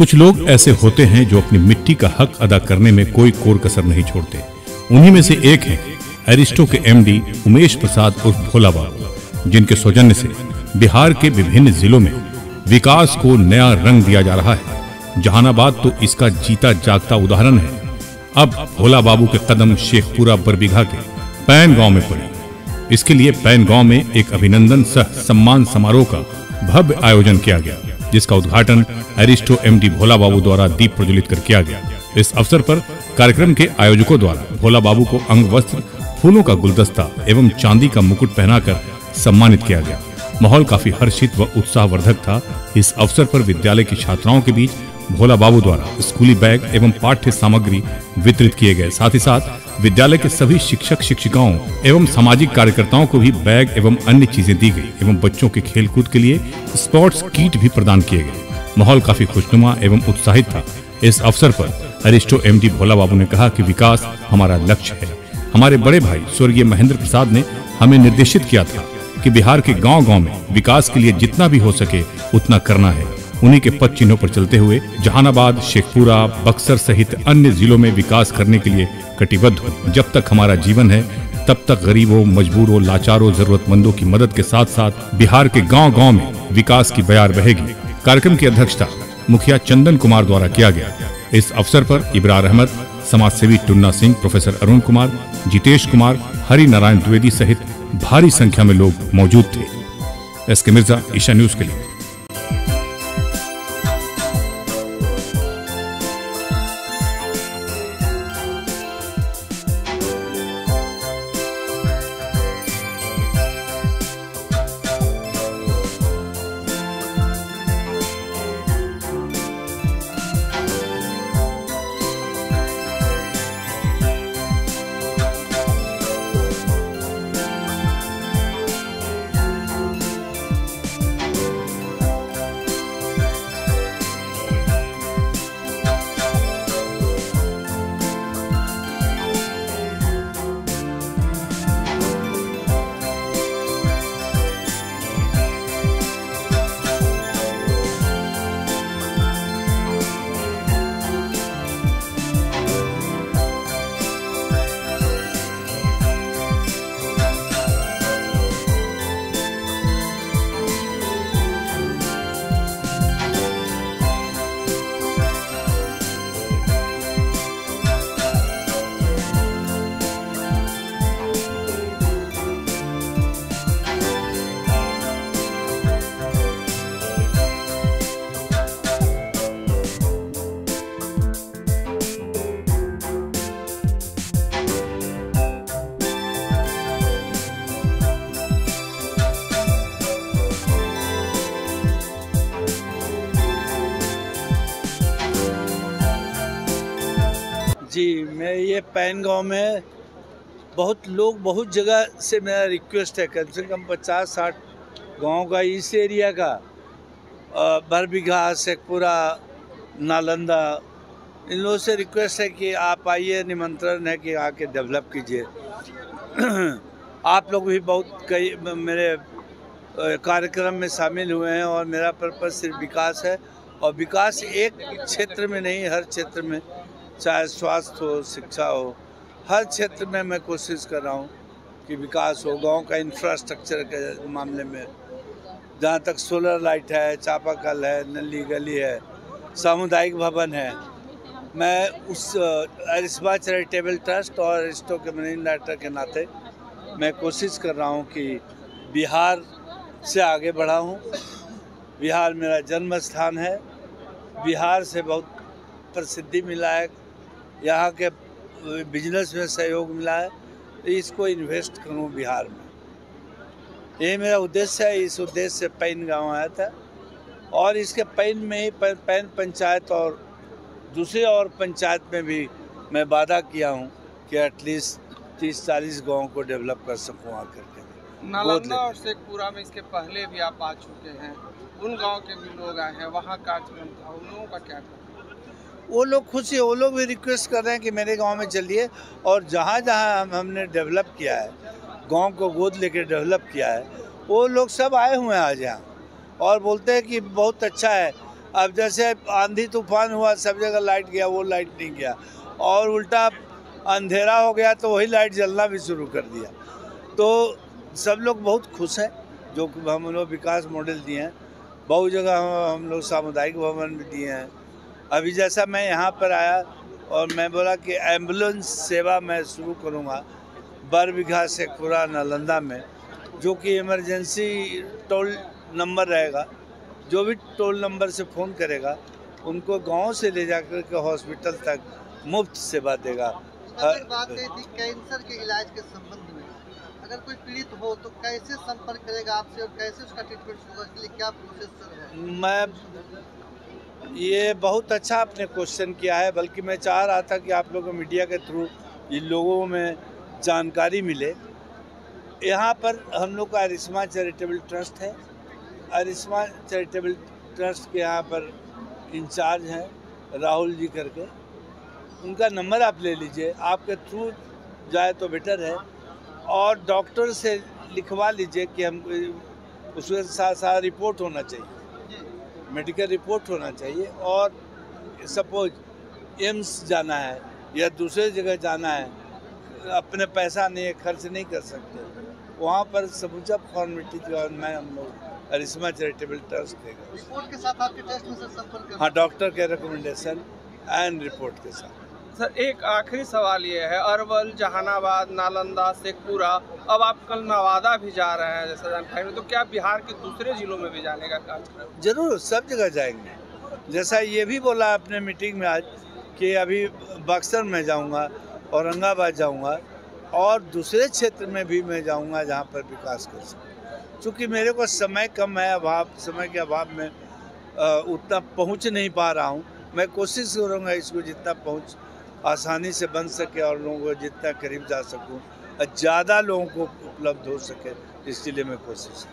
कुछ लोग ऐसे होते हैं जो अपनी मिट्टी का हक अदा करने में कोई कोर कसर नहीं छोड़ते। उन्हीं में से एक हैं एरिस्टो के एमडी उमेश प्रसाद उर्फ भोला बाबू, जिनके सौजन्य से बिहार के विभिन्न जिलों में विकास को नया रंग दिया जा रहा है। जहानाबाद तो इसका जीता जागता उदाहरण है। अब भोला बाबू के कदम शेखपुरा बरबीघा के पैन गांव में पड़े। इसके लिए पैन गांव में एक अभिनंदन सह सम्मान समारोह का भव्य आयोजन किया गया, जिसका उद्घाटन एरिस्टो एमडी भोला बाबू द्वारा दीप प्रज्वलित कर किया गया। इस अवसर पर कार्यक्रम के आयोजकों द्वारा भोला बाबू को अंग वस्त्र, फूलों का गुलदस्ता एवं चांदी का मुकुट पहनाकर सम्मानित किया गया। माहौल काफी हर्षित व उत्साहवर्धक था। इस अवसर पर विद्यालय की छात्राओं के बीच भोला बाबू द्वारा स्कूली बैग एवं पाठ्य सामग्री वितरित किए गए। साथ ही साथ विद्यालय के सभी शिक्षक शिक्षिकाओं एवं सामाजिक कार्यकर्ताओं को भी बैग एवं अन्य चीजें दी गई एवं बच्चों के खेलकूद के लिए स्पोर्ट्स किट भी प्रदान किए गए। माहौल काफी खुशनुमा एवं उत्साहित था। इस अवसर पर एरिस्टो एमडी भोला बाबू ने कहा कि विकास हमारा लक्ष्य है। हमारे बड़े भाई स्वर्गीय महेंद्र प्रसाद ने हमें निर्देशित किया था कि बिहार के गांव-गांव में विकास के लिए जितना भी हो सके उतना करना है। उन्हीं के पद चिन्हों पर चलते हुए जहानाबाद, शेखपुरा, बक्सर सहित अन्य जिलों में विकास करने के लिए कटिबद्ध हो। जब तक हमारा जीवन है तब तक गरीबों, मजबूरों, लाचारों, जरूरतमंदों की मदद के साथ साथ बिहार के गांव-गांव में विकास की बयार बहेगी। कार्यक्रम की अध्यक्षता मुखिया चंदन कुमार द्वारा किया गया। इस अवसर पर इब्रार अहमद, समाज सेवी टुन्ना सिंह, प्रोफेसर अरुण कुमार, जितेश कुमार, हरि नारायण द्विवेदी सहित भारी संख्या में लोग मौजूद थे। एसके मिर्जा, ईशा न्यूज के लिए। जी, मैं ये पैन गांव में बहुत लोग, बहुत जगह से मेरा रिक्वेस्ट है, कम से कम 50-60 गांव का, इस एरिया का, बरबीघा, शेखपुरा, नालंदा, इन लोगों से रिक्वेस्ट है कि आप आइए, निमंत्रण है कि आके डेवलप कीजिए। आप लोग भी बहुत कई मेरे कार्यक्रम में शामिल हुए हैं और मेरा पर्पस सिर्फ विकास है, और विकास एक क्षेत्र में नहीं, हर क्षेत्र में, चाहे स्वास्थ्य हो, शिक्षा हो, हर क्षेत्र में मैं कोशिश कर रहा हूँ कि विकास हो। गांव का इंफ्रास्ट्रक्चर के मामले में, जहाँ तक सोलर लाइट है, चापाकल है, नली गली है, सामुदायिक भवन है, मैं उस अरिस्बा चैरिटेबल ट्रस्ट और एरिस्टो के मैनेजिंग डायरेक्टर के नाते मैं कोशिश कर रहा हूँ कि बिहार से आगे बढ़ा हूँ। बिहार मेरा जन्म स्थान है, बिहार से बहुत प्रसिद्धि मिला है, यहाँ के बिजनेस में सहयोग मिला है, तो इसको इन्वेस्ट करूँ बिहार में, ये मेरा उद्देश्य है। इस उद्देश्य से पैन गांव आया था, और इसके पैन में ही पैन पंचायत और दूसरे और पंचायत में भी मैं वादा किया हूँ कि एटलीस्ट 30-40 गाँव को डेवलप कर सकूँ आकर के। नालंदा और शेखपुरा में इसके पहले भी आप आ चुके हैं, उन गांव के भी लोग आए हैं, वहाँ कार्यक्रम था, उन लोगों का क्या करना? वो लोग खुश है, वो लोग भी रिक्वेस्ट कर रहे हैं कि मेरे गांव में चलिए, और जहाँ जहाँ हमने डेवलप किया है, गांव को गोद लेकर डेवलप किया है, वो लोग सब आए हुए हैं आज यहाँ, और बोलते हैं कि बहुत अच्छा है, अब जैसे आंधी तूफान हुआ, सब जगह लाइट गया, वो लाइट नहीं गया, और उल्टा अंधेरा हो गया तो वही लाइट जलना भी शुरू कर दिया। तो सब लोग बहुत खुश हैं, जो हम लोग विकास मॉडल दिए हैं। बहुत जगह हम लोग सामुदायिक भवन भी दिए हैं। अभी जैसा मैं यहाँ पर आया और मैं बोला कि एम्बुलेंस सेवा मैं शुरू करूँगा बरबीघा शेखपुरा नालंदा में, जो कि इमरजेंसी टोल नंबर रहेगा। जो भी टोल नंबर से फ़ोन करेगा उनको गांव से ले जाकर के हॉस्पिटल तक मुफ्त सेवा देगा। बात कही थी कैंसर के इलाज के संबंध में, अगर कोई पीड़ित हो तो कैसे संपर्क करेगा आपसे और कैसे उसका ट्रीटमेंट होगा, इसके लिए क्या प्रोसेस है? मैं ये बहुत अच्छा आपने क्वेश्चन किया है, बल्कि मैं चाह रहा था कि आप लोगों मीडिया के थ्रू इन लोगों में जानकारी मिले। यहाँ पर हम लोग का अरिस्मा चैरिटेबल ट्रस्ट है। अरिस्मा चैरिटेबल ट्रस्ट के यहाँ पर इंचार्ज हैं राहुल जी करके, उनका नंबर आप ले लीजिए, आपके थ्रू जाए तो बेटर है। और डॉक्टर से लिखवा लीजिए कि हम उसके साथ साथ रिपोर्ट होना चाहिए, मेडिकल रिपोर्ट होना चाहिए। और सपोज एम्स जाना है या दूसरे जगह जाना है, अपने पैसा नहीं है, खर्च नहीं कर सकते, वहाँ पर समूचा फॉर्मेलिटी जो मैं हम लोग अरिस्मा चैरिटेबल ट्रस्ट देगा। रिपोर्ट के साथ आपके ट्रस्ट में संपर्क करना? हाँ, डॉक्टर के रिकमेंडेशन एंड रिपोर्ट के साथ। सर एक आखिरी सवाल ये है, अरवल, जहानाबाद, नालंदा, शेखपुरा, अब आप कल नवादा भी जा रहे हैं जैसा जानकारी में, तो क्या बिहार के दूसरे जिलों में भी जाने का कार्यक्रम? जरूर, सब जगह जाएंगे। जैसा ये भी बोला अपने मीटिंग में आज कि अभी बक्सर में जाऊंगा, औरंगाबाद जाऊंगा और दूसरे क्षेत्र में भी मैं जाऊंगा जहां पर विकास कर सकूं। चूँकि मेरे को समय कम है, समय के अभाव में उतना पहुंच नहीं पा रहा हूं। मैं कोशिश करूंगा इसको जितना पहुंच आसानी से बन सके और लोगों को जितना करीब जा सकूं, ज़्यादा लोगों को उपलब्ध हो सके, इसके लिए मैं कोशिश